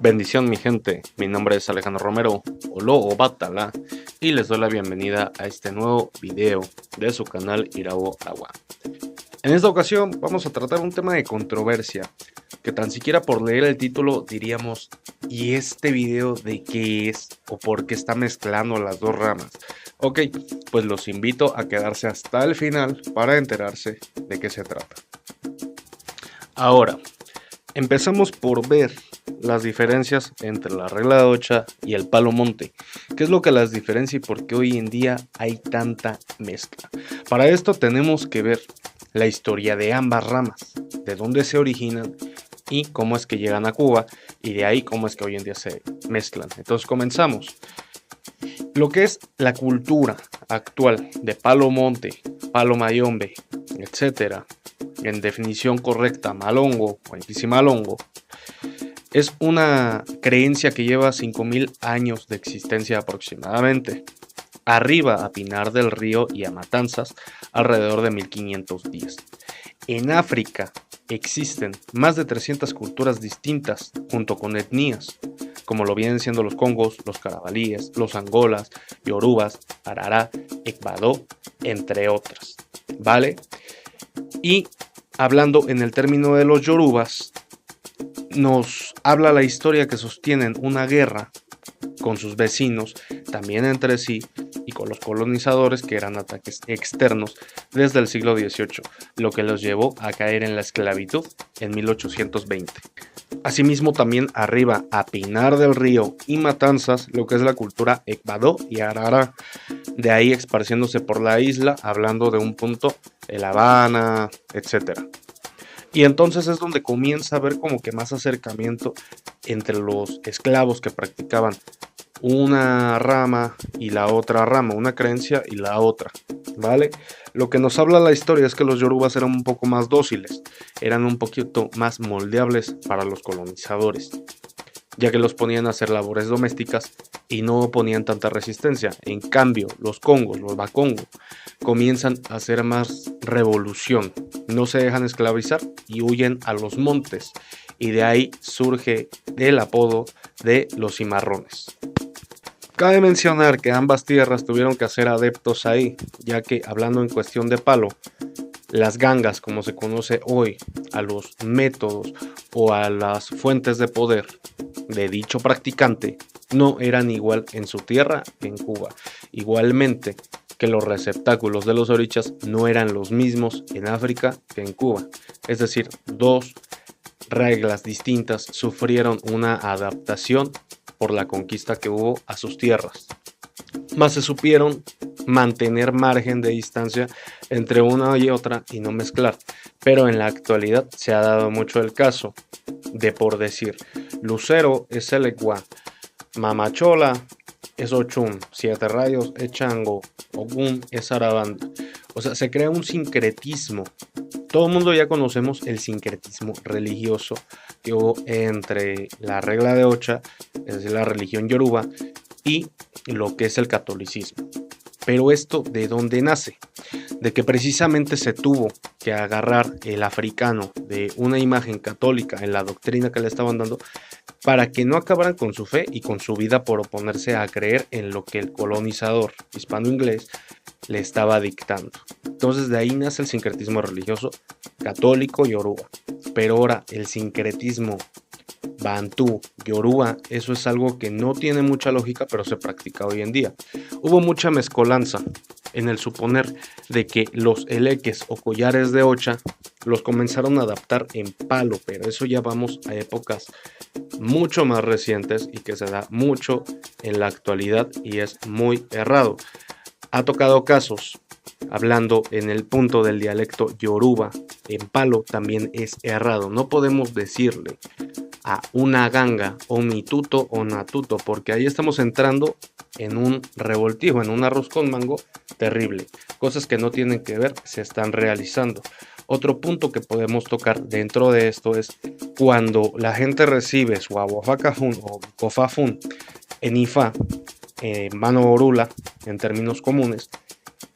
Bendición mi gente, mi nombre es Alejandro Romero, o Batala, y les doy la bienvenida a este nuevo video de su canal Irabo Agua. En esta ocasión vamos a tratar un tema de controversia, que tan siquiera por leer el título diríamos, ¿y este video de qué es? ¿O por qué está mezclando las dos ramas? Ok, pues los invito a quedarse hasta el final para enterarse de qué se trata. Ahora, empezamos por ver las diferencias entre la regla de ocha y el palo monte. ¿Qué es lo que las diferencia y por qué hoy en día hay tanta mezcla? Para esto tenemos que ver la historia de ambas ramas, de dónde se originan y cómo es que llegan a Cuba, y de ahí cómo es que hoy en día se mezclan. Entonces comenzamos. Lo que es la cultura actual de palo monte, palo mayombe, etcétera, en definición correcta, malongo o malongo, es una creencia que lleva 5000 años de existencia aproximadamente. Arriba a Pinar del Río y a Matanzas, alrededor de 1510. En África existen más de 300 culturas distintas, junto con etnias, como lo vienen siendo los congos, los carabalíes, los angolas, yorubas, arará, ekbadó, entre otras. ¿Vale? Y hablando en el término de los yorubas, nos habla la historia que sostienen una guerra con sus vecinos, también entre sí, y con los colonizadores, que eran ataques externos desde el siglo XVIII, lo que los llevó a caer en la esclavitud en 1820. Asimismo, también arriba a Pinar del Río y Matanzas, lo que es la cultura ekbadó y arará, de ahí esparciéndose por la isla, hablando de un punto de La Habana, etc. Y entonces es donde comienza a haber como que más acercamiento entre los esclavos que practicaban una rama y la otra rama, una creencia y la otra, ¿vale? Lo que nos habla la historia es que los yorubas eran un poco más dóciles, eran un poquito más moldeables para los colonizadores, ya que los ponían a hacer labores domésticas y no ponían tanta resistencia. En cambio, los congos, los bakongos, comienzan a hacer más revolución, no se dejan esclavizar y huyen a los montes, y de ahí surge el apodo de los cimarrones. Cabe mencionar que ambas tierras tuvieron que hacer adeptos ahí, ya que, hablando en cuestión de palo, las gangas, como se conoce hoy, a los métodos o a las fuentes de poder de dicho practicante, no eran igual en su tierra que en Cuba. Igualmente que los receptáculos de los orichas no eran los mismos en África que en Cuba. Es decir, dos reglas distintas sufrieron una adaptación por la conquista que hubo a sus tierras. Más se supieron mantener margen de distancia entre una y otra y no mezclar. Pero en la actualidad se ha dado mucho el caso de, por decir, Lucero es Selecua, Mamachola es Ochum, Siete Rayos es Chango, Ogún es Arabanda. O sea, se crea un sincretismo. Todo el mundo ya conocemos el sincretismo religioso que hubo entre la regla de ocha, es decir, la religión yoruba, y lo que es el catolicismo. Pero esto, ¿de dónde nace? De que precisamente se tuvo que agarrar el africano de una imagen católica en la doctrina que le estaban dando, para que no acabaran con su fe y con su vida por oponerse a creer en lo que el colonizador hispano-inglés le estaba dictando. Entonces de ahí nace el sincretismo religioso católico yoruba. Pero ahora el sincretismo bantú, yoruba, eso es algo que no tiene mucha lógica, pero se practica hoy en día. Hubo mucha mezcolanza en el suponer de que los eleques o collares de ocha los comenzaron a adaptar en palo, pero eso ya vamos a épocas mucho más recientes y que se da mucho en la actualidad y es muy errado. Ha tocado casos, hablando en el punto del dialecto yoruba, en palo también es errado. No podemos decirle a una ganga o mituto o natuto, porque ahí estamos entrando en un revoltijo, en un arroz con mango terrible. Cosas que no tienen que ver se están realizando. Otro punto que podemos tocar dentro de esto es cuando la gente recibe su aguafacafún o cofafún en Ifá, mano orula, en términos comunes,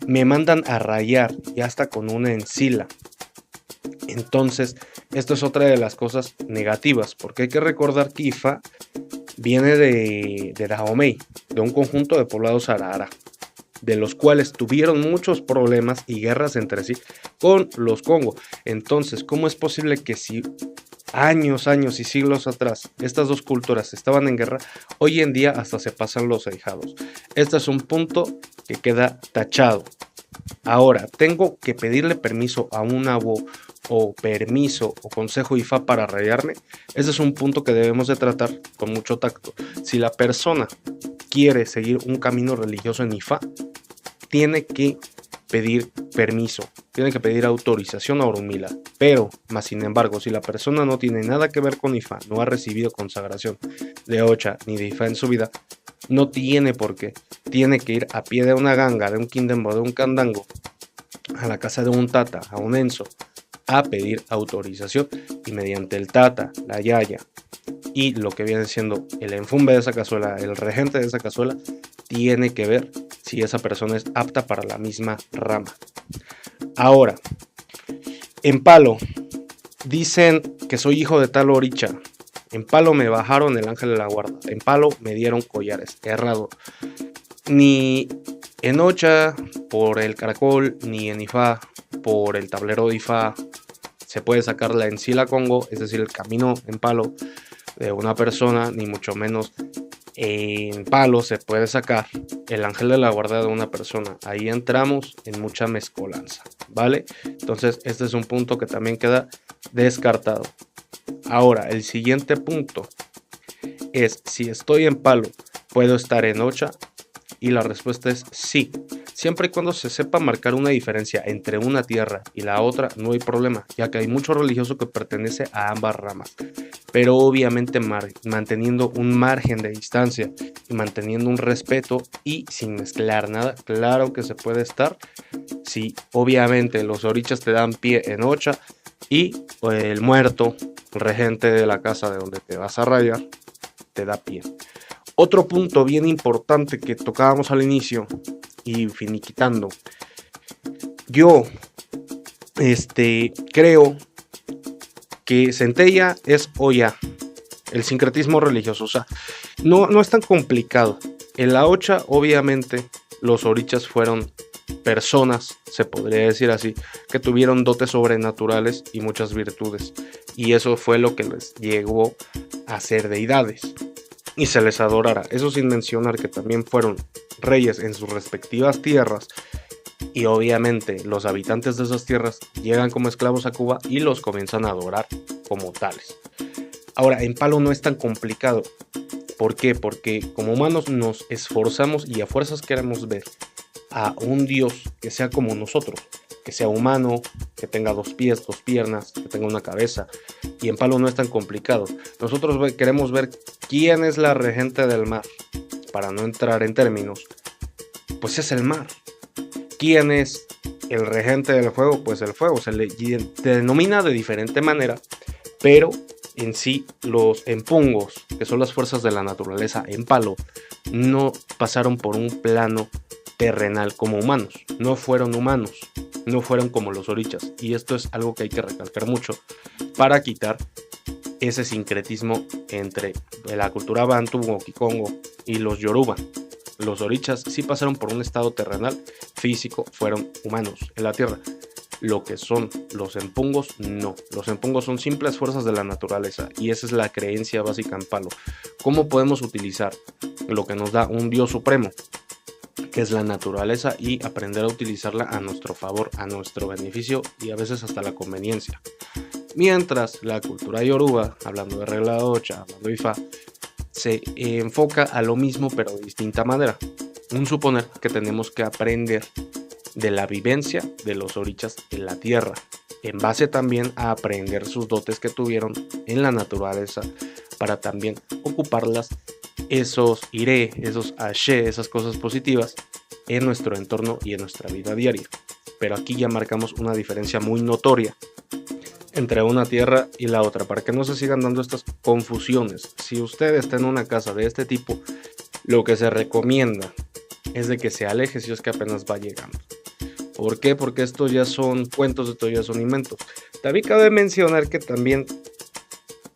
me mandan a rayar ya hasta con una encila. Entonces Esto es otra de las cosas negativas, porque hay que recordar que Ifa viene de Dahomey, de un conjunto de poblados Arara, de los cuales tuvieron muchos problemas y guerras entre sí con los Congo. Entonces, ¿cómo es posible que si años y siglos atrás estas dos culturas estaban en guerra, hoy en día hasta se pasan los ahijados? Este es un punto que queda tachado. Ahora, tengo que pedirle permiso a un abo o permiso o consejo Ifa para rayarme. Ese es un punto que debemos de tratar con mucho tacto. Si la persona quiere seguir un camino religioso en Ifa, tiene que pedir permiso, tiene que pedir autorización a Orunmila. Pero, más sin embargo, si la persona no tiene nada que ver con Ifa, no ha recibido consagración de Ocha ni de Ifa en su vida, no tiene por qué. Tiene que ir a pie de una ganga, de un kindembo, de un candango, a la casa de un tata, a un enso, a pedir autorización, y mediante el tata, la yaya y lo que viene siendo el enfumbe de esa cazuela, el regente de esa cazuela, tiene que ver si esa persona es apta para la misma rama. Ahora, en Palo dicen que soy hijo de tal oricha. En Palo me bajaron el ángel de la guarda. En Palo me dieron collares. Errado. Ni en Ocha por el caracol, ni en Ifa por el tablero de Ifa se puede sacar la encila Congo, es decir, el camino en Palo de una persona, ni mucho menos en Palo se puede sacar el ángel de la guarda de una persona. Ahí entramos en mucha mezcolanza, ¿vale? Entonces este es un punto que también queda descartado. Ahora, el siguiente punto es: si estoy en Palo, ¿puedo estar en Ocha? Y la respuesta es sí. Siempre y cuando se sepa marcar una diferencia entre una tierra y la otra, no hay problema, ya que hay mucho religioso que pertenece a ambas ramas. Pero obviamente manteniendo un margen de distancia y manteniendo un respeto y sin mezclar nada. Claro que se puede estar. Sí, obviamente los orichas te dan pie en Ocha y el muerto, el regente de la casa de donde te vas a rayar, te da pie. Otro punto bien importante que tocábamos al inicio y finiquitando. Yo creo que Centella es Oya, el sincretismo religioso. O sea, no es tan complicado. En la Ocha, obviamente, los orichas fueron personas, se podría decir así, que tuvieron dotes sobrenaturales y muchas virtudes. Y eso fue lo que les llegó a ser deidades y se les adorara. Eso sin mencionar que también fueron reyes en sus respectivas tierras, y obviamente los habitantes de esas tierras llegan como esclavos a Cuba y los comienzan a adorar como tales. Ahora, en Palo no es tan complicado. ¿Por qué? Porque como humanos nos esforzamos y a fuerzas queremos ver a un Dios que sea como nosotros, que sea humano, que tenga 2 pies, 2 piernas, que tenga una cabeza. Y en Palo no es tan complicado. Nosotros queremos ver quién es la regente del mar. Para no entrar en términos, pues es el mar. ¿Quién es el regente del fuego? Pues el fuego. Se le denomina de diferente manera, pero en sí los empungos, que son las fuerzas de la naturaleza en Palo, no pasaron por un plano terrenal como humanos. No fueron humanos, no fueron como los orichas. Y esto es algo que hay que recalcar mucho para quitar ese sincretismo entre la cultura bantu o kikongo y los yoruba. Los orichas sí pasaron por un estado terrenal físico, fueron humanos en la tierra. Lo que son los empungos, no. Los empungos son simples fuerzas de la naturaleza y esa es la creencia básica en Palo. ¿Cómo podemos utilizar lo que nos da un Dios supremo, que es la naturaleza, y aprender a utilizarla a nuestro favor, a nuestro beneficio y a veces hasta la conveniencia? Mientras la cultura yoruba, hablando de regla de Ocha, hablando de Ifa, se enfoca a lo mismo pero de distinta manera. Un suponer que tenemos que aprender de la vivencia de los orichas en la tierra, en base también a aprender sus dotes que tuvieron en la naturaleza, para también ocuparlas, esos iré, esos ashe, esas cosas positivas en nuestro entorno y en nuestra vida diaria. Pero aquí ya marcamos una diferencia muy notoria entre una tierra y la otra, para que no se sigan dando estas confusiones. Si usted está en una casa de este tipo, lo que se recomienda es de que se aleje si es que apenas va llegando. ¿Por qué? Porque estos ya son cuentos, estos ya son inventos. También cabe mencionar que también,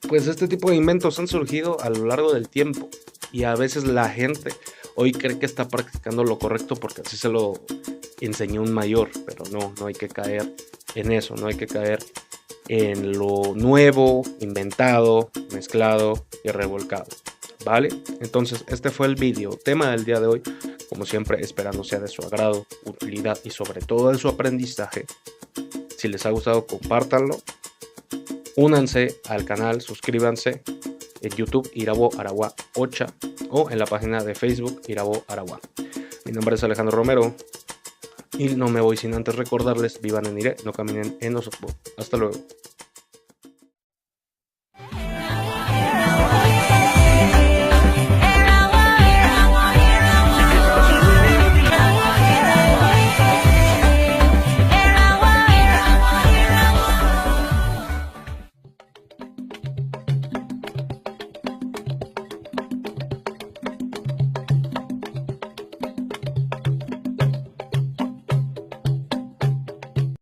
pues este tipo de inventos han surgido a lo largo del tiempo y a veces la gente hoy cree que está practicando lo correcto porque así se lo enseñó un mayor, pero no hay que caer en eso, no hay que caer en lo nuevo, inventado, mezclado y revolcado, ¿vale? Entonces este fue el video tema del día de hoy, como siempre esperando sea de su agrado, utilidad y sobre todo de su aprendizaje. Si les ha gustado, compártanlo, únanse al canal, suscríbanse en YouTube Irabo Aragua 8 o en la página de Facebook Irabo Aragua. Mi nombre es Alejandro Romero y no me voy sin antes recordarles: vivan en Ire, no caminen en Osorbo. Hasta luego.